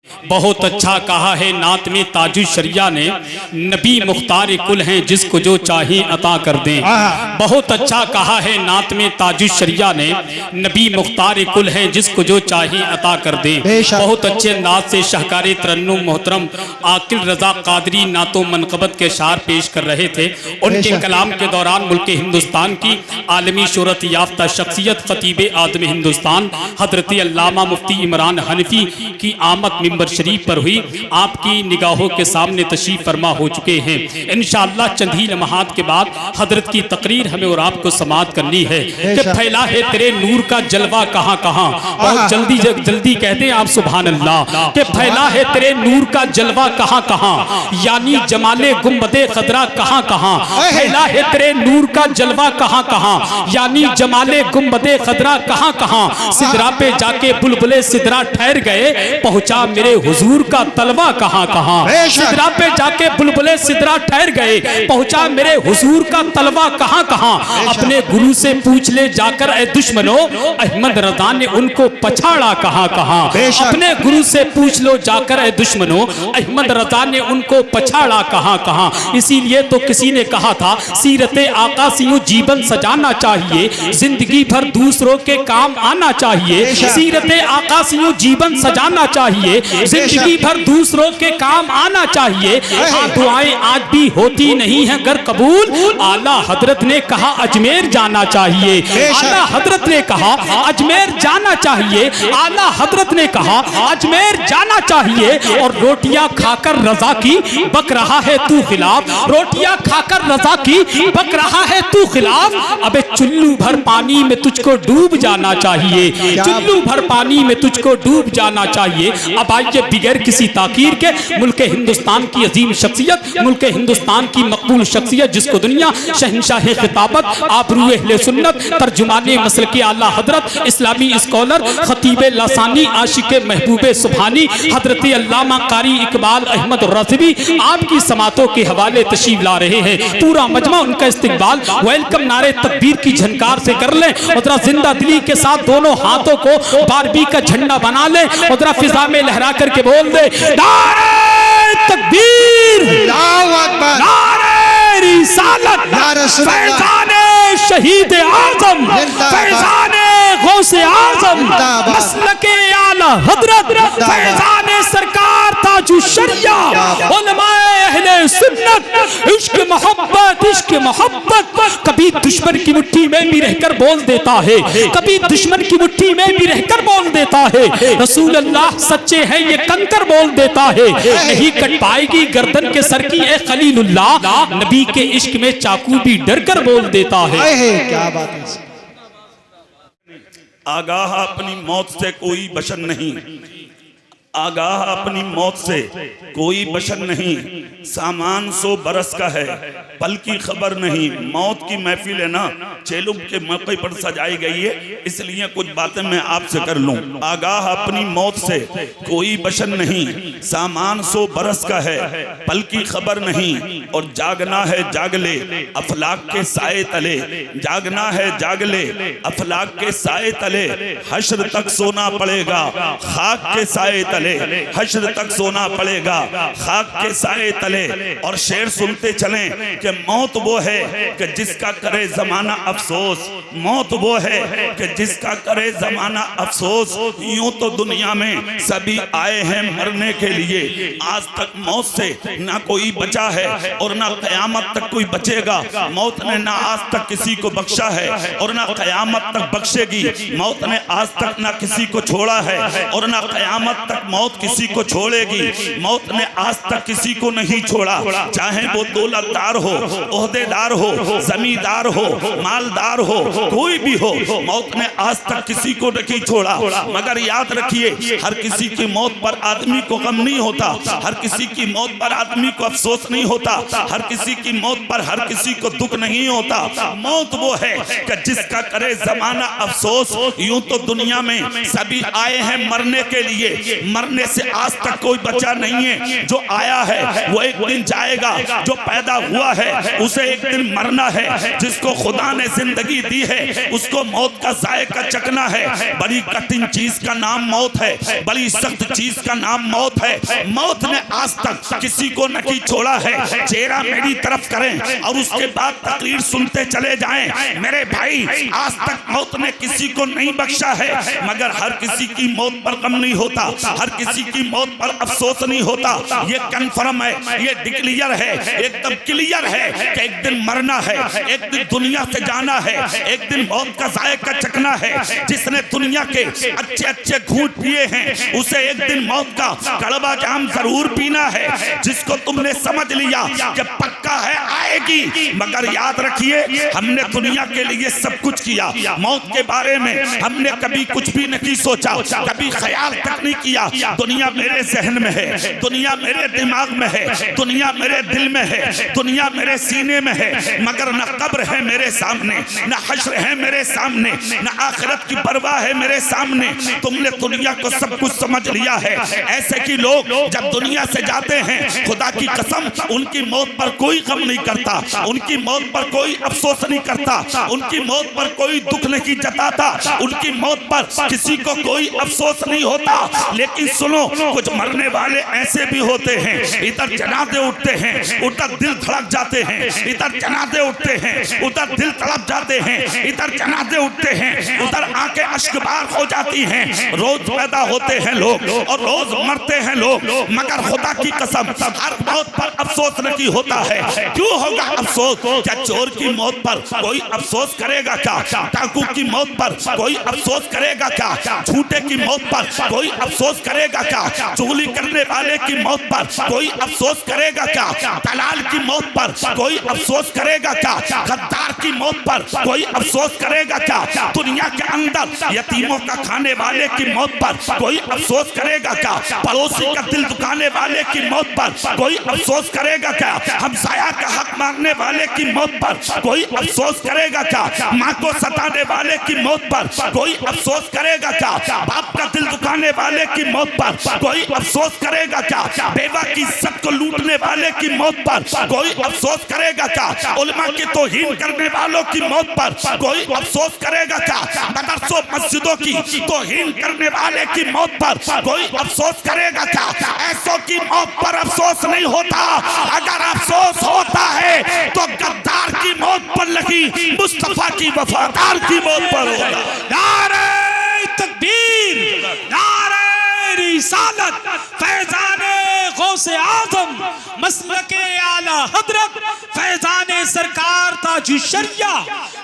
बहुत अच्छा कहा है नात में ताजुश शरिया ने, नबी मुख्तार कुल हैं जिसको जो चाहे अता कर दें। बहुत अच्छा कहा है नात में ताजुश शरिया ने, नबी मुख्तार कुल हैं जिसको जो चाहे अता कर दें। बहुत अच्छे नात से शाहकार तरन्नुम मोहतरम आकिल रजा कादरी नातो मनकबत के शार पेश कर रहे थे। उनके कलाम के दौरान मुल्क हिंदुस्तान की आलमी शोहरत याफ्ता शख्सियत खतीब आदम हिंदुस्तान हजरत अल्लामा मुफ्ती इमरान हनफी की आमद मिंबर शरीफ पर हुई। आपकी निगाहों के सामने तशरीफ फरमा हो चुके हैं। इंशाअल्लाह चंद ही लम्हात के बाद हजरत की तकरीर हमें और आपको समाअत करनी है कि फैला है तेरे नूर का जलवा कहां कहां। और जल्दी जल्दी कहते हैं आप सुभान अल्लाह कि फैला है तेरे नूर का जलवा कहां कहां, यानी जमाले गुंबदे खदरा कहां कहां। फैला है तेरे नूर का जलवा कहां कहां, यानी जमाले गुंबदे खदरा कहां कहां। सिदरा पे जाके बुलबुले सिदरा ठहर गए, पहुंचा मेरे हुजूर का तलवा कहां कहां। सिदरा पे जाके बुलबुले सिदरा ठहर गए, पहुंचा मेरे हुजूर का तलवा कहां कहां। अपने गुरु से पूछ ले जाकर ए दुश्मनों, अहमद रजा ने उनको पछाड़ा कहां कहां। अपने गुरु से पूछ लो जाकर ए दुश्मनों, अहमद रजा ने उनको पछाड़ा कहां कहां। इसीलिए तो किसी ने कहा था सीरते आका से यूं जीवन सजाना चाहिए, जिंदगी भर दूसरों के काम आना चाहिए। सीरते आका से यूं जीवन सजाना चाहिए, जिंदगी भर दूसरों के काम आना चाहिए। दुआएं आज भी होती नहीं है गर कबूल, आला हजरत ने कहा अजमेर जाना चाहिए। आला हजरत ने कहा अजमेर जाना चाहिए। आला हजरत ने कहा अजमेर जाना चाहिए। और रोटियां खाकर रजा की बक रहा है तू खिलाफ, रोटियां खाकर रजा की बक रहा है तू खिलाफ। अबे चुल्लू भर पानी में तुझको डूब जाना चाहिए, चुल्लू भर पानी में तुझको डूब जाना चाहिए। अब आइए बिगैर किसी ताकीर के मुल्क हिंदुस्तान की अजीम शख्सियत, मुल्क हिंदुस्तान की मकबूल शख्सियत जिसको दुनिया शहंशाह खिताबत, आबरूए अहले सुन्नत, तर्जुमाने मसल के आला हजरत, इस्लामी स्कॉलर, खतीब लासानी, आशिक महबूब सुभानी हजरत अल्लामा कारी इकबाल अहमद रज़वी आपकी समातों के हवाले तशरीफ ला रहे हैं। पूरा मजमा उनका इस्तकबाल वेलकम नारे तकबीर की झनकार से कर लें। और जिंदा दिली के साथ दोनों हाथों को बारबी का झंडा बना लें और फिजा में लहरा करके बोल दे नारे तकबीर, नारे रिसालत, फैज़ाने शहीद आज़म, फैज़ाने गौसे आज़म, मसलके आला हजरत, फैज़ाने सरकार ताजुश शरिया, उलमाए अहले सुन्नत। इश्क मोहब्बत, इश्क मोहब्बत कभी दुश्मन की मुट्ठी में भी रहकर बोल देता है, कभी दुश्मन की मुट्ठी में भी रहकर बोल देता है। रसूल अल्लाह सच्चे हैं ये कंकर बोल देता है, नहीं कट पाएगी गर्दन के सर की ए खलीलुल्लाह। नबी के इश्क में चाकू भी डर कर बोल देता है। क्या बात है। आगाह अपनी मौत से कोई बशर नहीं, आगाह अपनी मौत से कोई बशर नहीं। सामान 100 बरस का है पल की खबर नहीं। मौत की महफिल है ना चेलुम के मौके पर सजाई गई है, इसलिए कुछ बातें मैं आपसे कर लूं। आगाह अपनी मौत से कोई बशर नहीं, सामान 100 बरस का है पल की खबर नहीं। और जागना है जाग ले अफलाक के साए तले, जागना है जाग ले अफलाक के साए तले। हश्र तक सोना पड़ेगा खाक के साए तले, हश्र तक सोना पड़ेगा खाक के साए तले। और शेर सुनते चलें कि मौत वो है कि जिसका करे जमाना अफसोस, मौत वो है कि जिसका करे जमाना अफसोस। यूं तो दुनिया में सभी आए हैं मरने के लिए, आज तक मौत से ना कोई बचा है और ना कयामत तक कोई बचेगा। मौत ने ना आज तक किसी को बख्शा है और ना कयामत तक बख्शेगी। मौत ने आज तक ना किसी को छोड़ा है और ना कयामत तक मौत किसी को छोड़ेगी। मौत ने आज तक किसी को नहीं छोड़ा, चाहे वो दौलतदार हो, ओहदेदार हो, जमींदार हो, मालदार हो, कोई भी हो। मौत ने आज तक किसी को नहीं छोड़ा। मगर याद रखिए हर किसी की मौत पर आदमी को गम नहीं होता, हर किसी की मौत पर आदमी को अफसोस नहीं होता। हर किसी की मौत पर हर किसी को दुख नहीं होता। मौत वो है कि जिसका करे जमाना अफसोस। यूं तो दुनिया में सभी आए हैं मरने के लिए, मरने से आज तक कोई बचा नहीं है। जो आया है वो एक दिन जाएगा, जो पैदा हुआ है उसे एक दिन मरना है। जिसको खुदा ने जिंदगी दी है उसको मौत का जायका चखना है। बड़ी कठिन चीज का नाम मौत है, बड़ी सख्त चीज का नाम मौत है। मौत ने आज तक किसी को नहीं छोड़ा है। चेहरा मेरी तरफ करें और उसके बाद तकरीर सुनते चले जाएं। मेरे भाई, आज तक मौत ने किसी को नहीं बख्शा है, मगर हर किसी की मौत पर गम नहीं होता, हर किसी की मौत पर अफसोस नहीं होता। ये कंफर्म है, ये डिक्लेयर है, एकदम क्लियर है कि एक दिन मरना है, एक दिन दुनिया से जाना है, एक दिन मौत का जायका चखना है। जिसने दुनिया के अच्छे अच्छे घूंट पिए हैं उसे एक दिन मौत का कड़वा जाम जरूर पीना है। जिसको तुमने समझ लिया कि पक्का है आएगी, मगर याद रखिए हमने दुनिया के लिए सब कुछ किया, मौत के बारे में हमने कभी कुछ भी नहीं सोचा, कभी ख्याल तक नहीं किया। दुनिया मेरे जहन में है, दुनिया मेरे दिमाग में है, दुनिया मेरे दिल में है, दुनिया मेरे सीने में है, मगर न कब्र है मेरे सामने, न हश्र है मेरे सामने, न आखिरत की परवाह है मेरे सामने। तुमने दुनिया को सब कुछ समझ लिया है। ऐसे कि लोग जब दुनिया से जाते हैं, खुदा की कसम उनकी मौत पर कोई गम नहीं करता, उनकी मौत पर कोई अफसोस नहीं करता, उनकी मौत पर कोई दुख नहीं जताता, उनकी मौत पर किसी को कोई अफसोस नहीं होता। लेकिन सुनो, कुछ मरने वाले ऐसे भी होते हैं, इधर जनाजे उठते हैं उधर दिल धड़क जाते हैं, इधर जनाजे उठते हैं उधर दिल तड़प जाते हैं, इधर जनाजे उठते हैं उधर आंखें अश्कबार हो जाती हैं। रोज पैदा होते हैं लोग और रोज मरते हैं लोग, मगर खुदा की कसम हर मौत पर अफसोस नहीं होता है। क्यों होगा अफसोस? क्या चोर की मौत पर कोई अफसोस करेगा क्या? डाकू की मौत पर कोई अफसोस करेगा क्या? झूठे की मौत पर कोई अफसोस करेगा क्या? चुगली करने वाले की मौत पर कोई अफसोस करेगा क्या? दलाल की मौत पर कोई अफसोस करेगा क्या? गद्दार की मौत पर कोई अफसोस करेगा क्या? दुनिया के अंदर यतीमों का खाने वाले की मौत पर कोई अफसोस करेगा क्या? पड़ोसी का दिल दुखाने वाले की मौत पर कोई अफसोस करेगा क्या? हमसाया का हक मारने वाले की मौत पर कोई अफसोस करेगा क्या? माँ को सताने वाले की मौत पर कोई अफसोस करेगा क्या? बाप का दिल दुखाने वाले की मौत पर कोई अफसोस करेगा क्या? बेवा की इज्जत को लूटने वाले की मौत पर कोई अफसोस करेगा क्या? उलमा की तौहीन करने वालों की मौत पर कोई अफसोस करेगा क्या? मदरसों मस्जिदों की तौहीन करने वाले की मौत पर कोई अफसोस करेगा क्या? ऐसों की मौत पर अफसोस नहीं होता। अगर अफसोस होता है तो गद्दार की मौत पर लगी, मुस्तफा की वफादार की मौत पर होगा। नारे तकबीर, नारे रिसालत, फैजाने गौसे आज़म, मसलके आला हजरत, फैजाने सरकार ताजुश शरिया,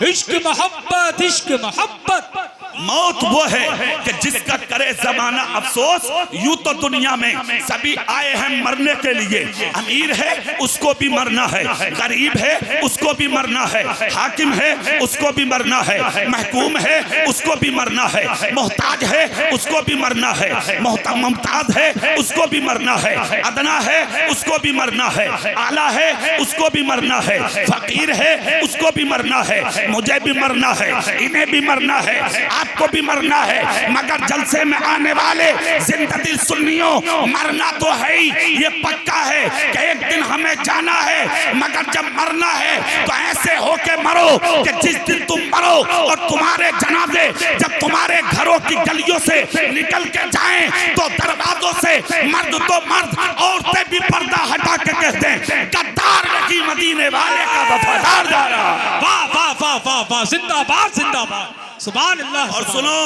इश्क मोहब्बत, इश्क मोहब्बत। मौत वो है कि जिसका करे जमाना अफसोस। यूं तो दुनिया में सभी आए हैं मरने के लिए, अमीर है उसको भी मरना है, गरीब है उसको भी मरना है, हाकिम है उसको भी मरना है, महकूम है उसको भी मरना है, मोहताज है उसको भी मरना है, मुमताज है उसको भी मरना है, अदना है उसको भी मरना है, आला है उसको भी मरना है, फकीर है उसको भी मरना है, मुझे भी मरना है, इन्हें भी मरना है, आपको भी मरना है। मगर जलसे में आने वाले जिंदगी सुन्नियों, मरना तो है ही, ये पक्का है कि एक दिन हमें जाना है, मगर जब मरना है तो ऐसे होके मरो कि जिस दिन तुम मरो और तुम्हारे जनाजे जब तुम्हारे घरों की गलियों से निकल के जाएं तो दरवाजों से मर्द तो मर्द, औरतें भी पर्दा हटा के कहते हैं गद्दार नहीं मदीने वाले का वफादार जा रहा। वाह वाह वाह वाह वाह, जिंदाबाद जिंदाबाद, सुभान अल्लाह। और सुनो,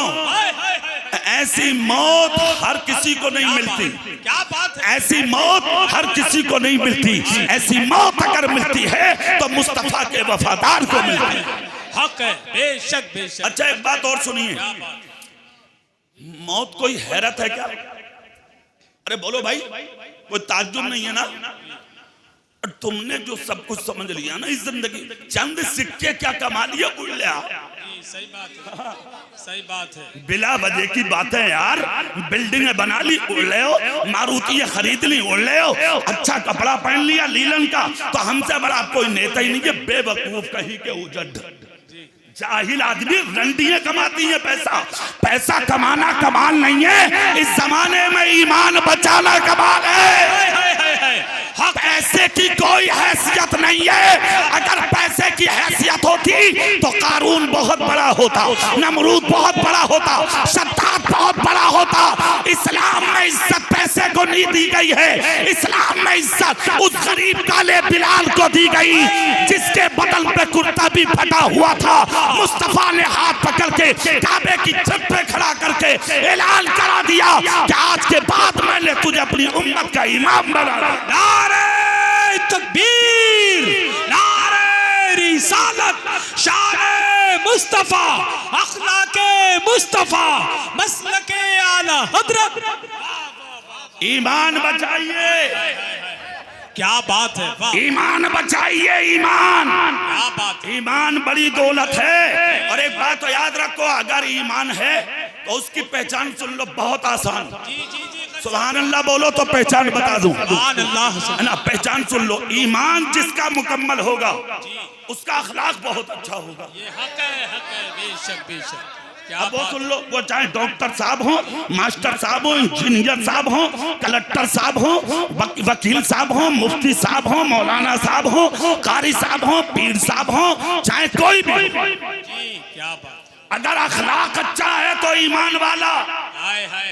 ऐसी मौत हर किसी को नहीं मिलती। क्या बात है? ऐसी मौत हर किसी को नहीं मिलती। ऐसी मौत अगर मिलती है तो मुस्तफा के वफादार को मिलती है। हक है, बेशक बेशक। अच्छा एक बात और सुनिए, मौत कोई हैरत है क्या? अरे बोलो भाई, कोई ताज्जुब नहीं है ना? तुमने जो सब कुछ समझ लिया ना इस जिंदगी, चंद सिक्के क्या कमा लिया, उड़ लिया। सही बात है, सही बात है। बिला वजह की बातें यार, बिल्डिंगें बना ली उड़ ले हो, मारुति खरीद ली उड़ ले हो, अच्छा कपड़ा पहन लिया लीलन का, तो हमसे बड़ा कोई नेता ही नहीं है। बेवकूफ कहीं के उजड़ जाहिल आदमी रंडियां कमाती है पैसा। पैसा कमाना कमाल नहीं है, इस जमाने में ईमान बचाना कमाल है। पैसे की कोई हैसियत नहीं है। अगर पैसे की हैसियत होती तो कारून बहुत बड़ा होता, नमरूद बहुत बड़ा होता, शद्दाद बहुत बड़ा होता। इस्लाम में इज्जत पैसे को नहीं दी गई है। इस्लाम में इज्जत उस गरीब काले बिलाल को दी गई जिसके बदन पे कुर्ता भी फटा हुआ था। मुस्तफा ने हाथ पकड़ के काबे की छत पे खड़ा करके ऐलान करा दिया कि आज के बाद मैंने तुझे अपनी उम्मत का इमाम बना। नारे तकबीर, नारे रिसालत, शान मुस्तफा, अखलाके मुस्तफा, मसलके आला हजरत। ईमान बचाइए, क्या बात है, वाह। ईमान बचाइए, ईमान, क्या बात है। ईमान बड़ी दौलत है। और एक बात तो याद रखो, अगर ईमान है तो उसकी पहचान सुन लो, बहुत आसान। सुभान अल्लाह बोलो तो पहचान बता दूं। सुभान अल्लाह, है ना, पहचान सुन लो। ईमान जिसका मुकम्मल होगा उसका अखलाक बहुत अच्छा होगा। ये हक है, बेशक बेशक। अब वो सुन लो, वो चाहे डॉक्टर साहब हो, मास्टर साहब हो, इंजीनियर साहब हो, कलेक्टर साहब हो, वकील साहब हो, मुफ्ती साहब हो, मौलाना साहब हो, कारी साहब हो, पीर साहब हो, चाहे कोई भी। क्या बात। अगर अखलाक अच्छा है तो ईमान वाला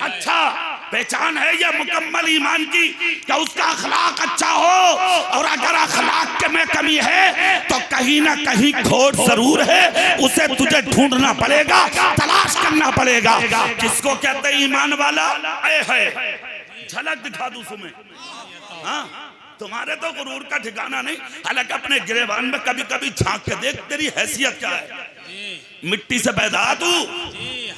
अच्छा। पहचान है ये मुकम्मल ईमान की कि उसका अखलाक अच्छा हो। और अगर अखलाक में कमी है तो कहीं ना कहीं खोट जरूर है, उसे तुझे ढूंढना पड़ेगा, तलाश करना पड़ेगा। किसको कहते हैं ईमान वाला? है झलक दिखा दूं तुम्हें। हाँ, तुम्हारे तो गुरूर का ठिकाना नहीं। हालांकि अपने गिरेबान में कभी कभी झांक के देख, तेरी हैसियत क्या है। मिट्टी से पैदा तू,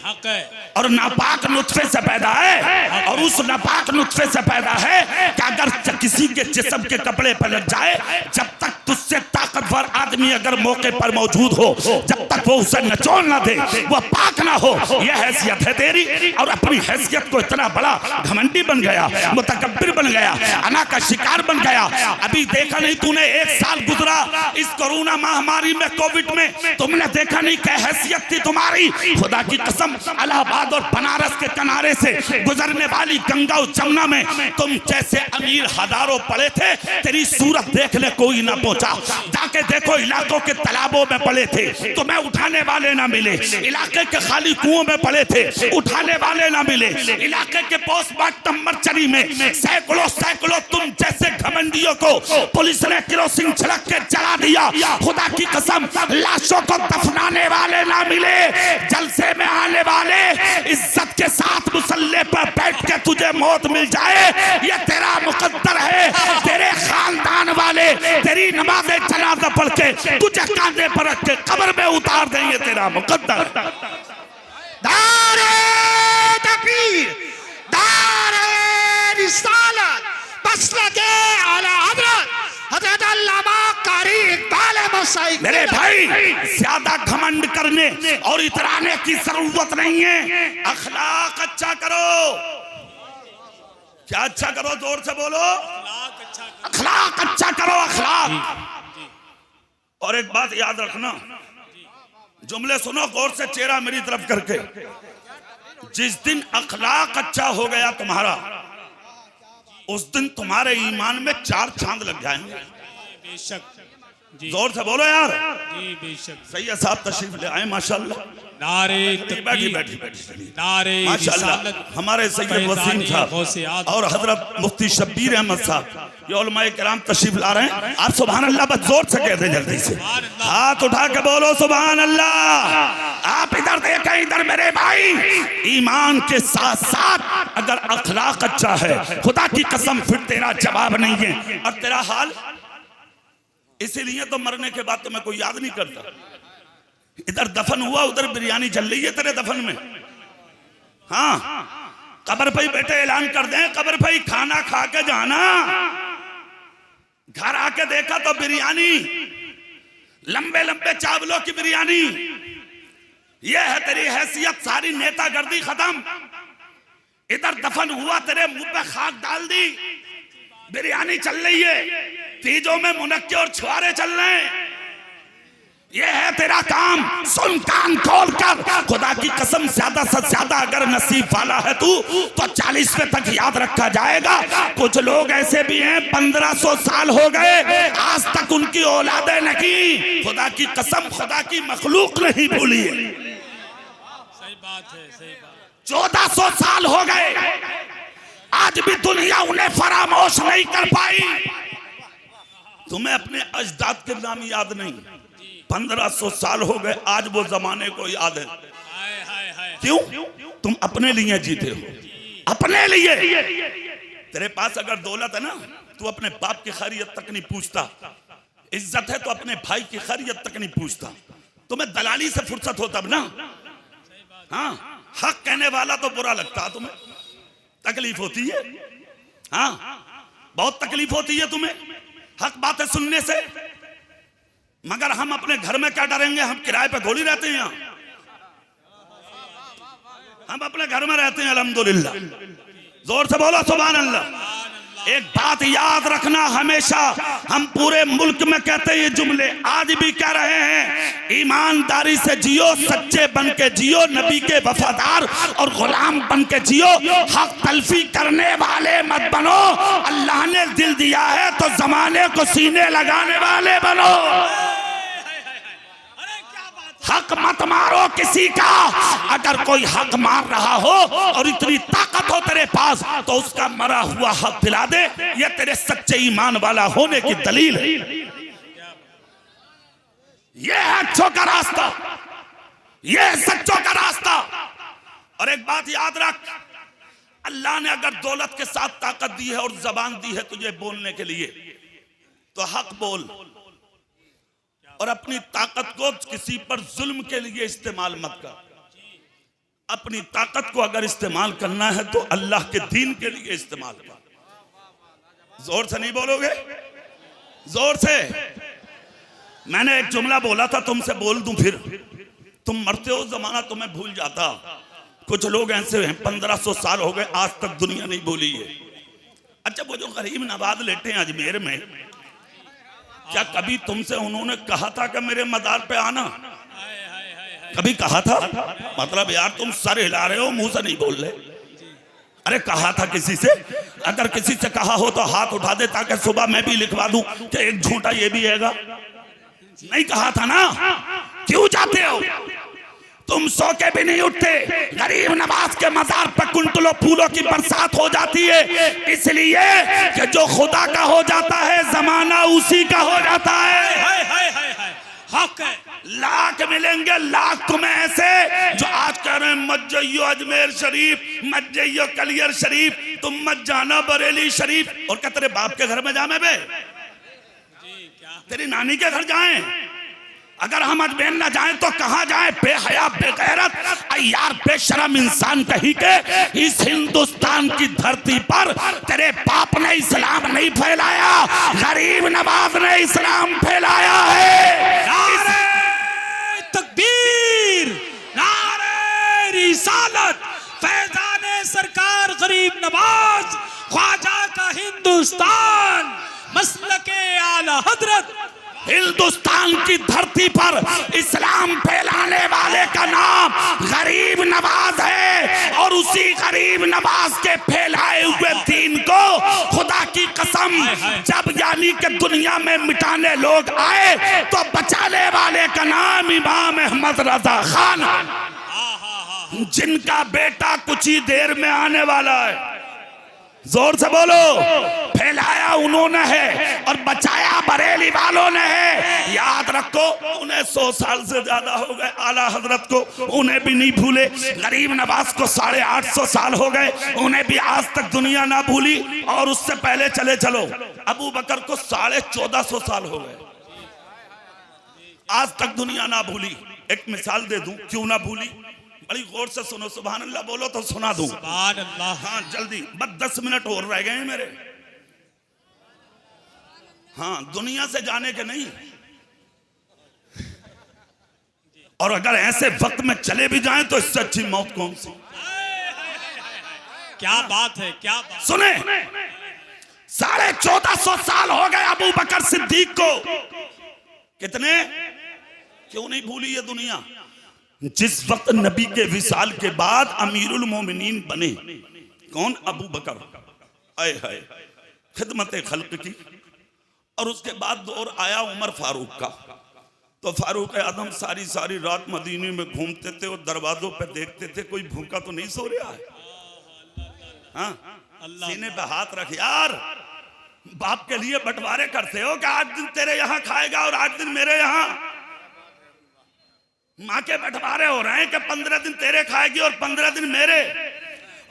हक है। और नापाक नुत्फे से पैदा है। और उस नापाक नुत्फे से पैदा है कि अगर किसी के जिस्म के कपड़े पर लग जाए, जब तक तुझसे ताकतवर आदमी अगर मौके पर मौजूद हो, जब तक वो उसे नचोड़ ना दे, वो पाक ना हो। यह हैसियत है तेरी। और अपनी हैसियत को इतना बड़ा घमंडी बन गया, मुतकब्बिर बन गया, अना का शिकार बन गया। अभी देखा नहीं तूने, 1 साल गुजरा इस कोरोना महामारी में, कोविड में, तुमने देखा नहीं क्या हैसियत थी तुम्हारी। खुदा की कसम, इलाहाबाद और बनारस के किनारे से गुजरने वाली गंगा और जमुना में तुम जैसे अमीर हजारों पड़े थे, तेरी सूरत देखने कोई ना पहुंचा। जाके देखो, इलाकों के तालाबों में पड़े थे, तुम्हें उठाने वाले ना मिले। इलाके के खाली कुओं में पड़े थे, उठाने वाले ना मिले। इलाके के पोस्टमार्टम मर्चरी में सैकड़ों सैकड़ों तुम जैसे घमंडियों को पुलिस ने केरोसिन छिड़क के जला दिया। खुदा की कसम, लाशों को दफनाने वाले ना मिले। जलसे में आने वाले इज्जत के साथ मुसल्ले पर बैठ के तुझे मौत मिल जाए, ये तेरा मुकद्दर है। तेरे खानदान वाले तेरी नमाज़े जनाजा पढ़ के तुझे कांधे पर रख के कब्र में उतार देंगे, तेरा मुकद्दर। दारे तकबीर, दारे रिसालत, मसलके आला हज़रत हज़रत अल्लामा कारी इक़बाल मसाई। मेरे भाई, ज्यादा घमंड करने और इतराने की जरूरत नहीं है। अखलाक अच्छा करो। क्या अच्छा करो? जोर से बोलो। अखलाक अच्छा करो, अखलाक। और एक बात याद रखना, जुमले सुनो गौर से, चेहरा मेरी तरफ करके। जिस दिन अखलाक अच्छा हो गया तुम्हारा, उस दिन तुम्हारे ईमान में 4 चांद लग जाएंगे। बेशक। जोर से बोलो यार। जी बेशक। सैयद साहब तशरीफ ले आए, माशाल्लाह। नारे बैठी बैठी बैठी नारे माशाल्लाह। हमारे सैयद वसीम साहब और हजरत मुफ्ती शब्बीर अहमद साहब, ये उलमाए किराम तशरीफ ला रहे हैं। आप सुभान अल्लाह बस जोर से कहते जल्दी से, हाथ उठा के बोलो सुभान अल्लाह। आप इधर देखें, इधर मेरे भाई, ईमान के साथ साथ अगर अखलाक अच्छा है, खुदा की कसम फिर तेरा जवाब नहीं है। और तेरा हाल इसीलिए तो मरने के बाद तुम्हें कोई याद नहीं करता। इधर दफन हुआ, उधर बिरयानी चल रही है तेरे दफन में। हाँ, कब्र पे ही बैठे ऐलान कर दें, कब्र पे ही खाना खा के जाना। घर आके देखा तो बिरयानी, लंबे लंबे चावलों की बिरयानी, ये है तेरी हैसियत, सारी नेतागर्दी खत्म। इधर दफन हुआ, तेरे मुंह पे खाक डाल दी, बिरयानी चल रही है, तीजों में मुनक्के और छुआरे चल रहे हैं। ये है तेरा काम। सुन कान खोल कर, खुदा की कसम ज्यादा से ज्यादा अगर नसीब वाला है तू तो 40वें तक याद रखा जाएगा। कुछ लोग ऐसे भी हैं 1500 साल हो गए आज तक उनकी औलादे नहीं, खुदा की कसम खुदा की मखलूक नहीं भूली है। सही बात है, सही बात। 1400 साल हो गए आज भी दुनिया उन्हें फरामोश नहीं कर पाई। तुम्हें अपने अजदाद के नाम याद नहीं, 1500 साल हो गए आज वो जमाने को याद है। क्यों? तुम अपने लिए जीते हो, अपने लिए। तेरे पास अगर दौलत है ना, तू अपने बाप की खैरियत तक नहीं पूछता। इज्जत है तो अपने भाई की खैरियत तक नहीं पूछता। तुम्हें दलाली से फुर्सत हो तब ना। हाँ, हक कहने वाला तो बुरा लगता, तुम्हें तकलीफ होती है। हाँ, बहुत तकलीफ होती है तुम्हें हक बातें सुनने से। मगर हम अपने घर में क्या डरेंगे? हम किराए पे थोड़ी रहते हैं यहाँ, हम अपने घर में रहते हैं अल्हम्दुलिल्लाह। जोर से बोलो सुभान अल्लाह। एक बात याद रखना हमेशा, हम पूरे मुल्क में कहते हैं ये जुमले, आज भी कह रहे हैं, ईमानदारी से जियो, सच्चे बन के जियो, नबी के वफादार और गुलाम बन के जियो, हक तलफी करने वाले मत बनो। अल्लाह ने दिल दिया है तो जमाने को सीने लगाने वाले बनो। हक मत मारो किसी का। अगर कोई हक मार रहा हो और इतनी ताकत हो तेरे पास तो उसका मरा हुआ हक दिला दे, ये तेरे सच्चे ईमान वाला होने की दलील है। ये है अच्छों का रास्ता, ये है सच्चों का रास्ता। और एक बात याद रख, अल्लाह ने अगर दौलत के साथ ताकत दी है और जबान दी है तुझे बोलने के लिए, तो हक बोल। और अपनी ताकत को किसी पर जुल्म के लिए इस्तेमाल मत कर। अपनी ताकत को अगर इस्तेमाल करना है तो अल्लाह के दीन के लिए इस्तेमाल कर। जोर से नहीं बोलोगे? जोर से। मैंने एक जुमला बोला था, तुमसे बोल दूं फिर। तुम मरते हो, जमाना तुम्हें भूल जाता। कुछ लोग ऐसे हैं 1500 साल हो गए आज तक दुनिया नहीं भूली है। अच्छा, वो जो गरीब नवाज लेटे हैं अजमेर में, क्या कभी तुमसे उन्होंने कहा था कि मेरे मदार पे आना? कभी कहा था? मतलब यार तुम सर हिला रहे हो, मुंह से नहीं बोल रहे। अरे कहा था किसी से? अगर किसी से कहा हो तो हाथ उठा दे ताकि सुबह मैं भी लिखवा दूं कि एक झूठा ये भी हैगा। नहीं कहा था ना? क्यों जाते हो? तुम सो के भी नहीं उठते। गरीब नवाज के मजार पर कुंटलों फूलों की बरसात हो जाती है, इसलिए कि जो खुदा का हो जाता है जमाना उसी का हो जाता है। हक है। लाख मिलेंगे, लाख तुम्हें ऐसे जो आज कह रहे हैं मत जाइयो अजमेर शरीफ, मत जाइयो कलियर शरीफ, तुम मत जाना बरेली शरीफ। और क्या तेरे बाप के घर में जाने बे? तेरी नानी के घर जाएं? अगर हम अजमेर न जाएं तो कहां जाएं? बेहया, बेगैरत, अय्यार, बेशरम इंसान कहीं के इस हिंदुस्तान की धरती पर तेरे बाप ने इस्लाम नहीं फैलाया, गरीब नवाज ने इस्लाम फैलाया है। नारे तकबीर, नारे रिसालत, फैजाने सरकार गरीब नवाज, ख्वाजा का हिंदुस्तान, मसलके आला हजरत। हिंदुस्तान की धरती पर इस्लाम फैलाने वाले का नाम गरीब नवाज है। और उसी गरीब नवाज के फैलाए हुए दीन को खुदा की कसम जब यानी कि दुनिया में मिटाने लोग आए तो बचाने वाले का नाम इमाम अहमद रजा खान, जिनका बेटा कुछ ही देर में आने वाला है। जोर से बोलो। फैलाया उन्होंने है और बचाया बरेली वालों ने है। याद रखो, उन्हें 100 साल से ज्यादा हो गए आला हजरत को, उन्हें भी नहीं भूले। गरीब नवाज को 850 साल हो गए, उन्हें भी आज तक दुनिया ना भूली। और उससे पहले चले चलो, अबू बकर को 1450 साल हो गए, आज तक दुनिया ना भूली। एक मिसाल दे दूं क्यों ना भूली, बड़ी गौर से सुनो। सुभान अल्लाह बोलो तो सुना दूं। सुभान अल्लाह। हाँ जल्दी, बस 10 मिनट और रह गए मेरे। हाँ, दुनिया से जाने के नहीं। और अगर ऐसे वक्त में चले भी जाएं तो इससे अच्छी मौत कौन सी। क्या बात है, क्या बात। सुने, 1450 साल हो गए अबू बकर सिद्दीक को। कितने, क्यों नहीं भूली ये दुनिया। जिस वक्त नबी के विसाल के बाद अमीरुल मोमिनीन बने कौन, अबू बकर, आए हाय खिदमत खल्क की। और उसके बाद दौर आया उमर फारूक का। तो फारूक आजम सारी सारी रात मदीने में घूमते थे और दरवाजों पे देखते थे कोई भूखा तो नहीं सो रहा है। हाँ, सीने पे हाथ रख यार, बाप के लिए बंटवारे करते हो कि 8 दिन तेरे यहाँ खाएगा और 8 दिन मेरे यहाँ। माँ के बंटवारे हो रहे हैं कि 15 दिन तेरे खाएगी और 15 दिन मेरे।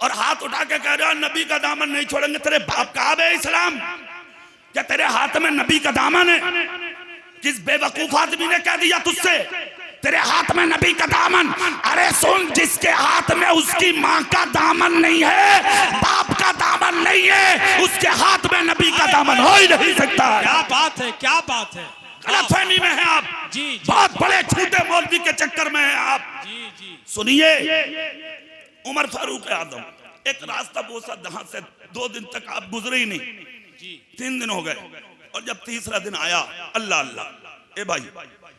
और हाथ उठा के कह रहे हो नबी का दामन नहीं छोड़ेंगे। तेरे बाप का आब है इस्लाम, क्या तेरे हाथ में नबी का दामन है? किस बेवकूफ आदमी ने कह दिया तुझसे तेरे हाथ में नबी का दामन? अरे सुन, जिसके हाथ में उसकी माँ का दामन नहीं है, बाप का दामन नहीं है, उसके हाथ में नबी का दामन हो ही नहीं सकता। क्या बात है, क्या बात है। गलतफहमी में है आप, जी, बहुत बड़े झूठे मौलवी के चक्कर में है आप। जी। सुनिए, उमर फारूक आजम एक रास्ता बोसा जहां से 2 दिन तक आप गुजरे ही नहीं। 3 दिन हो गए और जब तीसरा दिन आया, अल्लाह अल्लाह, ए भाई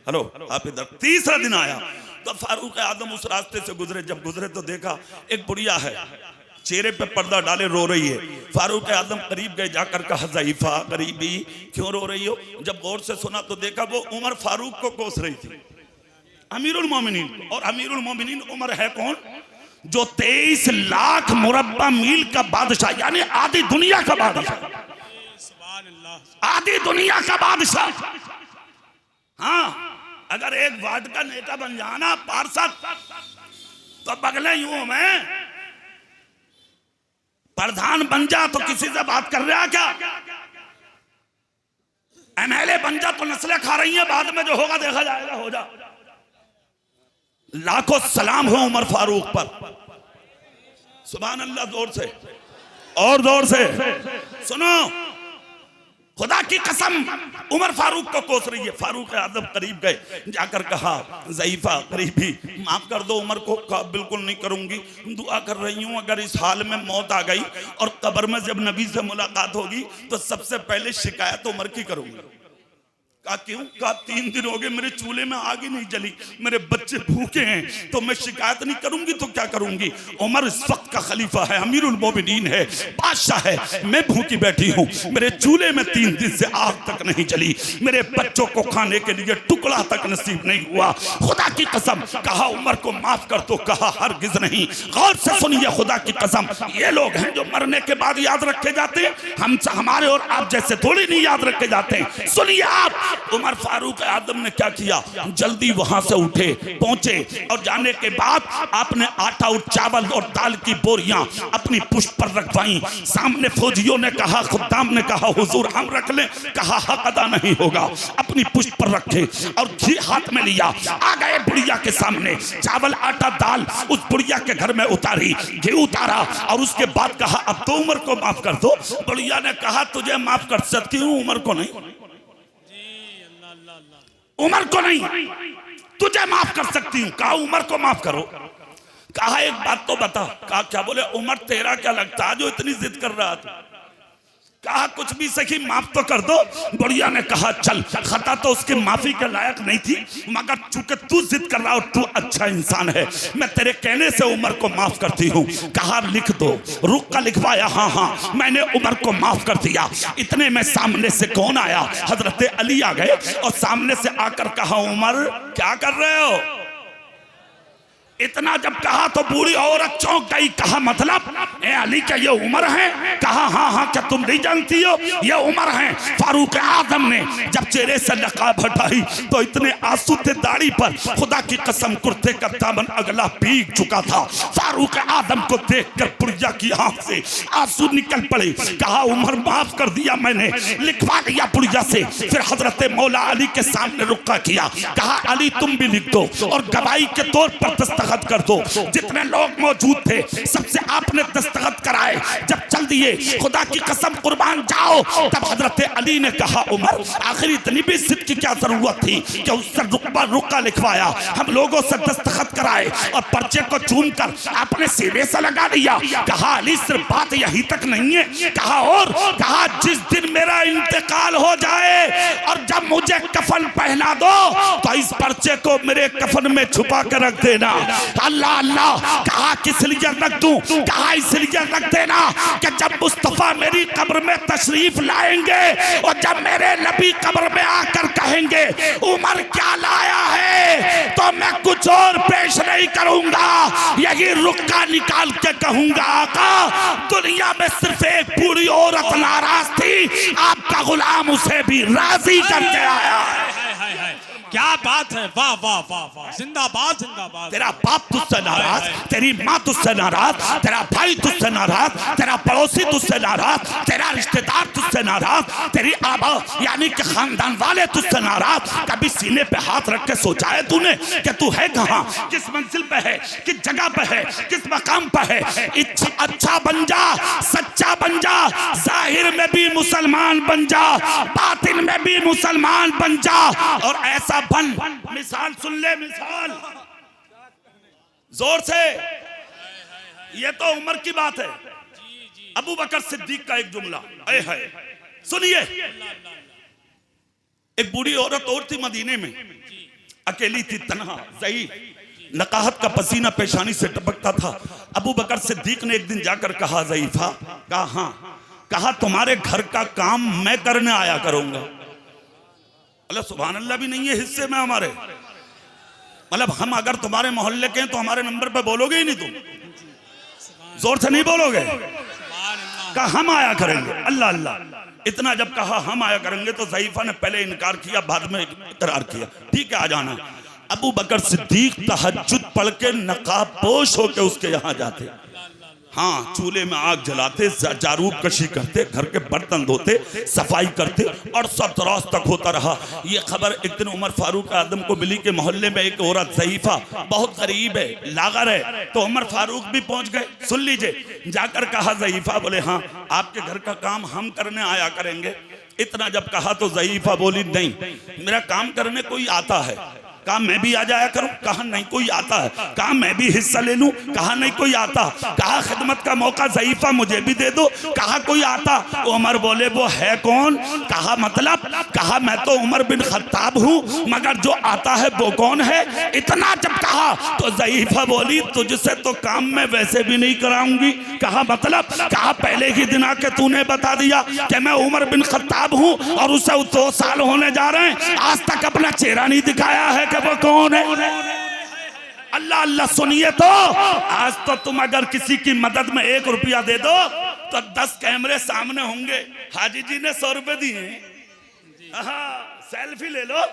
हेलो आप इधर, तीसरा दिन आया तो फारूक आजम उस रास्ते से गुजरे। जब गुजरे तो देखा एक बुढ़िया है, चेहरे पे पर्दा डाले रो रही है। फारूक आजम करीब गए, जाकर कहा ज़ईफा करीबी क्यों रो रही हो? जब गौर से सुना तो देखा वो उमर फारूक को कोस रही थी, अमीरुल मोमिनीन। और अमीरुल मोमिनीन उमर है कौन? जो 23 लाख मुरब्बा मील का बादशाह, यानी आधी दुनिया का बादशाह, आधी दुनिया का बादशाह। हाँ, अगर एक वार्ड का नेता बन जाना पार्षद तो बगले यूं में प्रधान बन जा तो किसी से बात कर रहा क्या? एमएलए बन जा तो नस्लें खा रही हैं, बाद में जो होगा देखा जाएगा, हो जा। लाखों सलाम हो उमर फारूक पर, सुभान अल्लाह। जोर से और जोर से सुनो, खुदा की कसम उमर फारूक को कोस रही है। फारूक आजम करीब गए, जाकर कहा ज़ईफा करीबी माफ कर दो उमर को। कहा बिल्कुल नहीं करूंगी, दुआ कर रही हूँ अगर इस हाल में मौत आ गई और कब्र में जब नबी से मुलाकात होगी तो सबसे पहले शिकायत उमर की करूंगी। कहा क्यों? कहा 3 दिन हो गए मेरे चूल्हे में आग ही नहीं जली, मेरे बच्चे भूखे हैं, तो मैं शिकायत नहीं करूंगी तो क्या करूंगी? उमर इस वक्त का खलीफा है, अमीरुल मोमिनीन है, बादशाह है, मैं भूखी बैठी हूँ, मेरे चूल्हे में 3 दिन से आग तक नहीं जली, मेरे बच्चों को खाने के लिए टुकड़ा तक नसीब नहीं हुआ। खुदा की कसम। कहा उमर को माफ कर दो। कहा हरगिज नहीं। गौर से सुनिए, खुदा की कसम, ये लोग हैं जो मरने के बाद याद रखे जाते हैं, हम हमारे और आप जैसे थोड़ी नहीं याद रखे जाते हैं। सुनिए आप, उमर फारूक आजम ने क्या किया? जल्दी वहां से उठे, पहुंचे और जाने के बाद आपने आटा और चावल और दाल की बोरियां अपनी पुष्ट पर रखवाई। सामने फौजियों ने कहा, खुद्दाम ने कहा हुजूर हम रख लें। कहा हक अदा नहीं होगा, अपनी पुष्ट पर रखे और घी हाथ में लिया, आ गए बुढ़िया के सामने। चावल आटा दाल उस बुढ़िया के घर में उतारी, घी उतारा और उसके बाद कहा अब तो उमर को माफ कर दो। बुढ़िया ने कहा तुझे माफ कर सकती हूँ, उमर को नहीं। उमर को नहीं, तुझे माफ कर सकती हूं। कहा उमर को माफ करो। कहा एक बात तो बता। कहा क्या? बोले उमर तेरा क्या लगता है जो इतनी जिद कर रहा था? कहा कुछ भी सही, माफ तो कर दो। बुढ़िया ने कहा चल, खता तो उसके माफी के लायक नहीं थी, मगर चूंकि तू जिद कर रहा और तू अच्छा इंसान है, मैं तेरे कहने से उमर को माफ करती हूँ। कहा लिख दो। रुक का लिखवाया, हाँ हाँ मैंने उमर को माफ कर दिया। इतने में सामने से कौन आया? हजरत अली आ गए और सामने से आकर कहा उमर क्या कर रहे हो? इतना जब कहा तो बूढ़ी औरत चौंक गई। कहा मतलब ए अली क्या ये उमर है? कहा हाँ हाँ क्या तुम नहीं जानती हो ये उमर हैं? फारूक आजम ने जब चेहरे से नकाब हटाई तो इतने आंसू थे दाढ़ी पर, खुदा की कसम कुर्ते का दामन अगला भीग चुका था। फारूक आजम को देखकर बुढ़िया की आंख से आंसू निकल पड़े। कहा उमर माफ कर दिया मैंने, लिखवा दिया बुढ़िया से। फिर हजरत मौला अली के सामने रुका किया। कहा अली तुम भी लिख दो और गवाही के तौर पर दस्तखत दस्तखत कर दो। जितने लोग मौजूद थे सबसे आपने दस्तखत कराए। जब चल दिए, खुदा की कसम कुर्बान जाओ, तब हजरत अली ने कहा उमर आखिर इतनी भी जिद की क्या जरूरत थी कि उससे रुका लिखवाया, हम लोगों से दस्तखत कराए और पर्चे को चूम कर आपने सीने से लगा दिया। कहा अली सिर्फ बात यही तक नहीं है, कहा और कहा जिस दिन मेरा इंतकाल हो जाए और जब मुझे कफन पहना दो तो इस पर्चे को मेरे कफन में छुपा कर रख देना। अल्लाह अल्लाह, कहा किस लिए रख दूं? कहा इसलिए रख देना कि जब मुस्तफा मेरी कब्र में तशरीफ लाएंगे और जब मेरे नबी कब्र में आकर कहेंगे उमर क्या लाया है, तो मैं कुछ और पेश नहीं करूंगा, यही रुक्का निकाल के कहूंगा आका दुनिया में सिर्फ एक पूरी औरत नाराज थी, आपका गुलाम उसे भी राजी करके आया है। क्या बात है, वाह वाह वाह वाह, जिंदाबाद जिंदाबाद। तेरा बाप तुझसे नाराज, तेरी माँ तुझसे नाराज, तेरा भाई तुझसे नाराज, तेरा पड़ोसी तुझसे नाराज, तेरा रिश्तेदार तुझसे नाराज, तेरी आबा यानी कि खानदान वाले तुझसे नाराज। कभी सीने पे हाथ रख के सोचा है तूने कि तू है कहाँ, किस मंजिल पे है, किस जगह पे है, किस मकाम पे है? अच्छा बन जा, सच्चा बन जा, जाहिर में भी मुसलमान बन जा, बातिन में भी मुसलमान बन जा, और ऐसा बन। मिसाल सुन ले, मिसाल जोर से, ये तो उमर की बात है। अबू बकर सिद्दीक का एक जुमला है, सुनिए। एक बूढ़ी औरत और थी मदीने में, अकेली थी, तन्हा, ज़ईफ, नकाहत का पसीना पेशानी से टपकता था। अबू बकर सिद्दीक ने एक दिन जाकर कहा ज़ईफा, कहा हाँ, कहा तुम्हारे घर का काम मैं करने आया करूंगा। अल्लाह सुभान अल्लाह भी नहीं है हिस्से में हमारे, मतलब हम अगर तुम्हारे मोहल्ले के हैं तो हमारे नंबर पे बोलोगे ही नहीं, तुम जोर से नहीं बोलोगे। कहा हम आया करेंगे, अल्लाह अल्लाह। इतना जब कहा हम आया करेंगे तो ज़ईफा ने पहले इनकार किया, बाद में इकरार किया, ठीक है आ जाना। अबू बकर सिद्दीक तहज्जुद पढ़ के नकाबपोश होके उसके यहाँ जाते, हाँ, चूल्हे में आग जलाते, जारूब कशी करते, घर के बर्तन धोते, सफाई करते, और सब रात तक होता रहा। ये खबर एक दिन उमर फारूक आदम को मिली कि मोहल्ले में एक औरत ज़ईफा बहुत गरीब है, लागर है, तो उमर फारूक भी पहुंच गए। सुन लीजिए, जाकर कहा ज़ईफा, बोले हाँ आपके घर का काम हम करने आया करेंगे। इतना जब कहा तो ज़ईफा बोली नहीं, मेरा काम करने कोई आता है। कहा मैं भी आ जाया करूं? कहा नहीं कोई आता है। कहा मैं भी हिस्सा ले लूं? कहा नहीं कोई आता। कहा खिदमत का मौका ज़ईफा मुझे भी दे दो? कहा कोई आता। उमर बोले वो है कौन? कहा मतलब? कहा मैं तो उमर बिन खत्ताब हूं, मगर जो आता है वो कौन है? इतना जब कहा तो ज़ईफा बोली तुझसे तो काम मैं वैसे भी नहीं कराऊंगी। कहा मतलब? कहा पहले ही दिन आके तूने बता दिया कि मैं उमर बिन खत्ताब हूं और उसे 2 साल होने जा रहे हैं, आज तक अपना चेहरा नहीं दिखाया है वो कौन है? अल्लाह अल्लाह सुनिए, तो आज तो तुम अगर किसी की मदद में 1 रुपया दे दो तो 10 कैमरे सामने होंगे। हाजी जी ने 100 रुपए दिए, सेल्फी ले लो।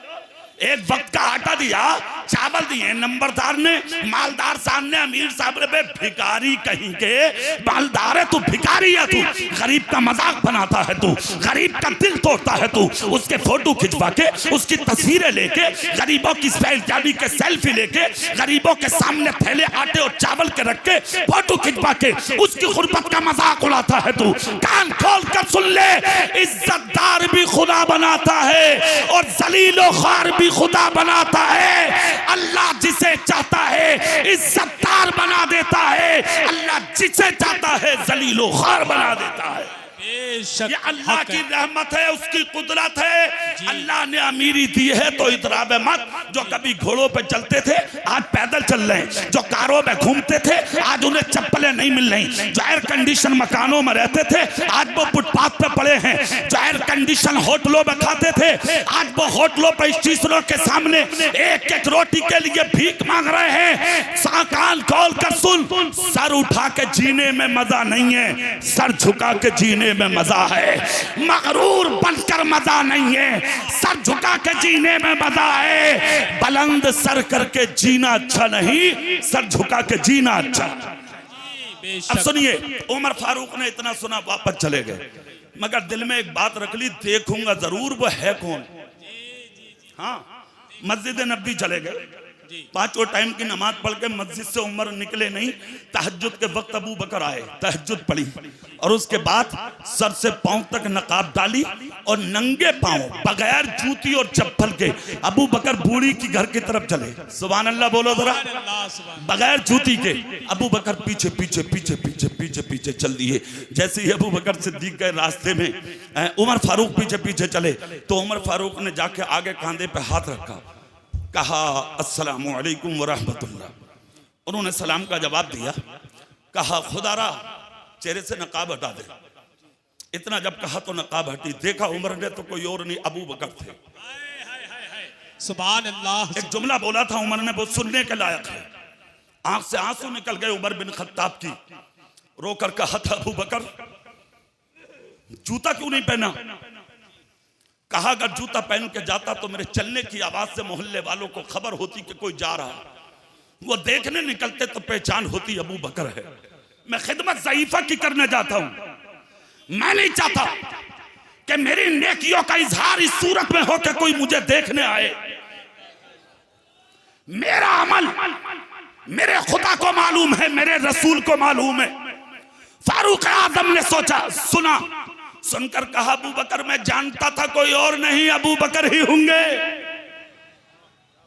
एक वक्त का आटा दिया, चावल दिए नंबरदार ने, मालदार साहब ने, अमीर साहब ने, भिखारी कहीं के मालदार है तू, भिखारी है तू, गरीब का मजाक बनाता है तू, गरीब का दिल तोड़ता है तू, उसके फोटो खिंचवा के, उसकी तस्वीरें लेके, गरीबों की यानी के सेल्फी लेके, गरीबों के सामने थैले आटे और चावल के रख के फोटो खिंचवा के उसकी गुर्बत का मजाक उड़ाता है तू। कान खोल कर सुन ले, इज्जतदार भी खुदा बनाता है और जलीलो ख्वार भी खुदा बनाता है। अल्लाह जिसे चाहता है इज्जतदार बना देता है, अल्लाह जिसे चाहता है जलीलो ख्वार बना देता है। ये अल्लाह की रहमत है, उसकी कुदरत है। अल्लाह ने अमीरी दी है तो इतराबे मत। जो कभी घोड़ों पे चलते थे आज पैदल चल रहे हैं, जो कारों में घूमते थे आज उन्हें चप्पलें नहीं मिल रही, जो एयर कंडीशन मकानों में रहते थे आज वो फुटपाथ पे पड़े हैं, जो एयर कंडीशन होटलों में खाते थे आज वो होटलों पर स्टेशनों के सामने एक एक रोटी के लिए भीख मांग रहे हैं। कान खोल कर सुन, सर उठा के जीने में मजा नहीं है, सर झुका के जीने में मजा है। मगरूर बनकर मजा नहीं है, सर झुका के जीने में मजा है। बुलंद सर करके जीना अच्छा नहीं, सर झुका के जीना अच्छा। अब सुनिए, उमर फारूक ने इतना सुना, वापस चले गए, मगर दिल में एक बात रख ली, देखूंगा जरूर वो है कौन। हाँ, मस्जिद नबी चले गए, पांचों टाइम की नमाज पढ़ के मस्जिद से उमर निकले नहीं, तहज्जुद के वक्त अबू बकर आए, तहज्जुद पढ़ी और उसके बाद सर से पांव तक नकाब डाली और नंगे पांव बगैर जूती और चप्पल के अबू बकर बूढ़ी की घर की तरफ चले। सुभान अल्लाह बोलो जरा। बगैर जूती के अबू बकर पीछे पीछे पीछे पीछे पीछे पीछे चल दिए। जैसे ही अबू बकर सिद्दीक गए रास्ते में उमर फारूक पीछे पीछे चले तो उमर फारूक ने जाके आगे कंधे पे हाथ रखा, कहा अस्सलामु अलैकुम व रहमतुल्लाह। उन्होंने सलाम का जवाब दिया, कहा खुदारा चेहरे से नकाब हटा दे। इतना जब कहा तो नकाब हटी, देखा उमर ने तो कोई और नहीं अबू बकर थे। सुभान अल्लाह। एक जुमला बोला था उमर ने, वो सुनने के लायक है। आंख से आंसू निकल गए उमर बिन खत्ताब की। रोकर कहा था अबू बकर जूता क्यों नहीं पहना? कहा अगर जूता पहन के जाता तो मेरे चलने की आवाज से मोहल्ले वालों को खबर होती कि कोई जा रहा, वो देखने निकलते तो पहचान होती अबू बकर है। मैं खिदमत ज़ईफा की करने जाता हूं। मैं नहीं चाहता कि मेरी नेकियों का इजहार इस सूरत में हो कि कोई मुझे देखने आए। मेरा अमल मेरे खुदा को मालूम है, मेरे रसूल को मालूम है। फारूक आजम ने सोचा, सुना, सुनकर कहा अबू बकर मैं जानता था कोई और नहीं, अबू बकर ही होंगे।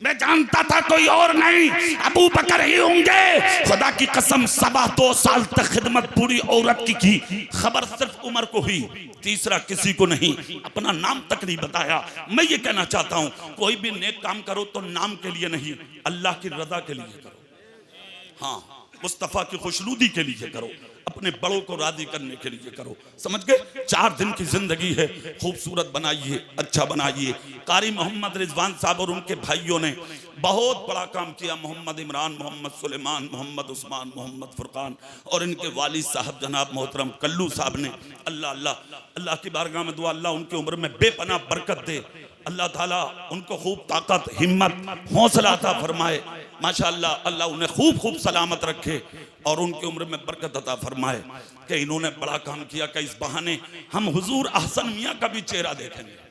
मैं जानता था कोई और नहीं, अबू बकर ही होंगे। खुदा की कसम 2.25 साल तक खिदमत पूरी औरत की खबर सिर्फ उमर को हुई, तीसरा किसी को नहीं। अपना नाम तक नहीं बताया। मैं ये कहना चाहता हूं कोई भी नेक काम करो तो नाम के लिए नहीं, अल्लाह की रजा के लिए करो। हाँ, मुस्तफा की खुशनुदी के लिए करो, अपने बड़ों को राजी करने के लिए करो। समझ गए? 4 दिन की जिंदगी है, खूबसूरत बनाइए, अच्छा बनाइए। कारी मोहम्मद रिजवान साहब और उनके भाइयों ने बहुत बड़ा काम किया। मोहम्मद इमरान, मोहम्मद सुलेमान, मोहम्मद उस्मान, मोहम्मद फुरकान और इनके वालिद साहब जनाब मोहतरम कल्लू साहब ने, अल्लाह अल्लाह अल्लाह की बारगाह में दुआ, अल्लाह उनकी उम्र में बेपनाह बरकत दे। अल्लाह ताला उनको खूब ताकत, हिम्मत, हौसला अता फरमाए। माशाअल्लाह, अल्लाह उन्हें खूब खूब सलामत रखे और उनकी उम्र में बरकत अता फरमाए कि इन्होंने बड़ा काम किया कि इस बहाने हम हुजूर अहसन मियाँ का भी चेहरा देखेंगे।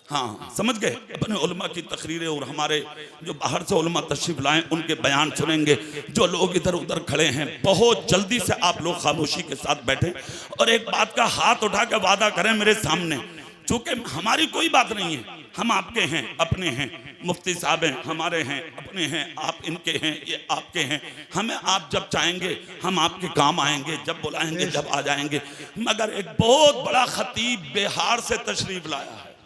हाँ, समझ गए? अपने उलमा की तकरीरें और हमारे जो बाहर से उलमा तशरीफ लाएं उनके बयान सुनेंगे। जो लोग इधर उधर खड़े हैं बहुत जल्दी से आप लोग खामोशी के साथ बैठे और एक बात का हाथ उठा के वादा करें मेरे सामने, चूंकि हमारी कोई बात नहीं है, हम आपके हैं, अपने हैं। मुफ्ती साहब हैं, हमारे हैं, अपने हैं, आप इनके हैं, ये आपके हैं। हमें आप जब चाहेंगे हम आपके काम आएंगे, जब बुलाएंगे जब आ जाएंगे। मगर एक बहुत बड़ा खतीब बिहार से तशरीफ लाया है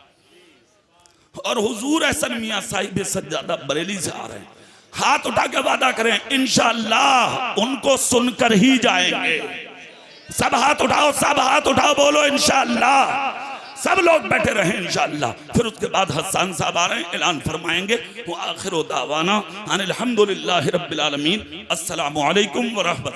और हुजूर अहसन मियाँ साहिब सज्जादा बरेली से आ रहे हैं। हाथ उठा के वादा करें इंशाअल्लाह उनको सुनकर ही जाएंगे। सब हाथ उठाओ, सब हाथ उठाओ, बोलो इंशाअल्लाह। सब लोग बैठे रहे इंशाअल्लाह। फिर उसके बाद हसन साहब आ रहे हैं, ऐलान फरमाएंगे। वो आखिर दावाना अनिल हम्दुलिल्लाहि रब्बिल आलमीन। अस्सलामु अलैकुम व रहमतुल्लाह।